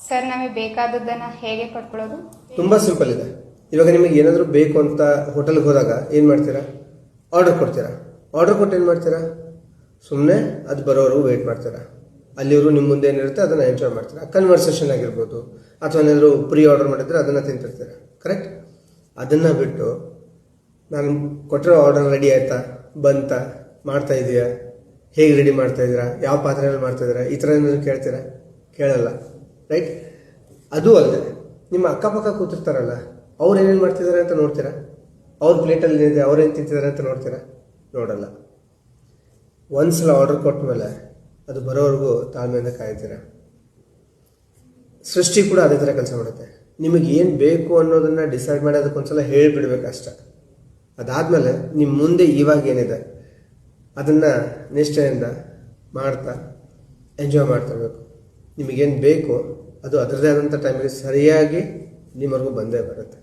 Sir ನಮಗೆ ಬೇಕಾದದ್ದನ್ನ ಹೇಗೆ ಪಡ್ಕೊಳ್ಳೋದು? ತುಂಬಾ ಸಿಂಪಲ್ ಇದೆ. ಇವಾಗ ನಿಮಗೆ ಏನಾದರೂ ಬೇಕು ಅಂತ ಹೋಟೆಲ್ಗೆ ಹೋದಾಗ ಏನು ಮಾಡ್ತೀರಾ? ಆರ್ಡರ್ ಕೊಡ್ತೀರಾ. ಆರ್ಡರ್ ಕೊಟ್ಟು ಏನು ಮಾಡ್ತೀರಾ? ಸುಮ್ಮನೆ ಅದು ಬರೋವರೆಗೂ ವೆಯ್ಟ್ ಮಾಡ್ತೀರಾ. ಅಲ್ಲಿವರು ನಿಮ್ಮ ಮುಂದೆ ಏನಿರುತ್ತೆ ಅದನ್ನು ಎಂಜಾಯ್ ಮಾಡ್ತೀರಾ. ಕನ್ವರ್ಸೇಷನ್ ಆಗಿರ್ಬೋದು, ಅಥವಾ ಏನಾದರೂ ಪ್ರೀ ಆರ್ಡರ್ ಮಾಡಿದ್ರೆ ಅದನ್ನು ತಿಂತಿರ್ತೀರಾ. ಕರೆಕ್ಟ್? ಅದನ್ನು ಬಿಟ್ಟು ನಾನು ಕೊಟ್ಟಿರೋ ಆರ್ಡರ್ ರೆಡಿ ಆಯ್ತಾ, ಬಂತ, ಮಾಡ್ತಾ ಇದೆಯಾ, ಹೇಗೆ ರೆಡಿ ಮಾಡ್ತಾ ಇದ್ದೀರಾ, ಯಾವ ಪಾತ್ರೆಯಲ್ಲಿ ಮಾಡ್ತಾ ಇದ್ದೀರಾ, ಈ ಥರ ಏನಾದರೂ ಕೇಳ್ತೀರಾ? ಕೇಳಲ್ಲ. ರೈಟ್? ಅದು ಅಲ್ಲದೆ ನಿಮ್ಮ ಅಕ್ಕಪಕ್ಕ ಕೂತಿರ್ತಾರಲ್ಲ, ಅವ್ರು ಏನೇನು ಮಾಡ್ತಿದ್ದಾರೆ ಅಂತ ನೋಡ್ತೀರಾ? ಅವ್ರ ಪ್ಲೇಟಲ್ಲಿ ಏನಿದೆ, ಅವ್ರೇನು ತಿಂತಿದ್ದಾರೆ ಅಂತ ನೋಡ್ತೀರಾ? ನೋಡಲ್ಲ. ಒಂದ್ಸಲ ಆರ್ಡರ್ ಕೊಟ್ಟ ಮೇಲೆ ಅದು ಬರೋವರೆಗೂ ತಾಳ್ಮೆಯಿಂದ ಕಾಯ್ತೀರ. ಸೃಷ್ಟಿ ಕೂಡ ಅದೇ ಥರ ಕೆಲಸ ಮಾಡುತ್ತೆ. ನಿಮಗೆ ಏನು ಬೇಕು ಅನ್ನೋದನ್ನು ಡಿಸೈಡ್ ಮಾಡಿ ಅದಕ್ಕೊಂದ್ಸಲ ಹೇಳಿಬಿಡ್ಬೇಕಷ್ಟ. ಅದಾದಮೇಲೆ ನಿಮ್ಮ ಮುಂದೆ ಇವಾಗ ಏನಿದೆ ಅದನ್ನು ನಿಷ್ಠೆಯಿಂದ ಮಾಡ್ತಾ ಎಂಜಾಯ್ ಮಾಡ್ತಿರ್ಬೇಕು. ನಿಮಗೇನು ಬೇಕು ಅದು ಅದರದೇ ಆದಂಥ ಟೈಮಿಗೆ ಸರಿಯಾಗಿ ನಿಮ್ಮವರೆಗೂ ಬಂದೇ ಬರುತ್ತೆ.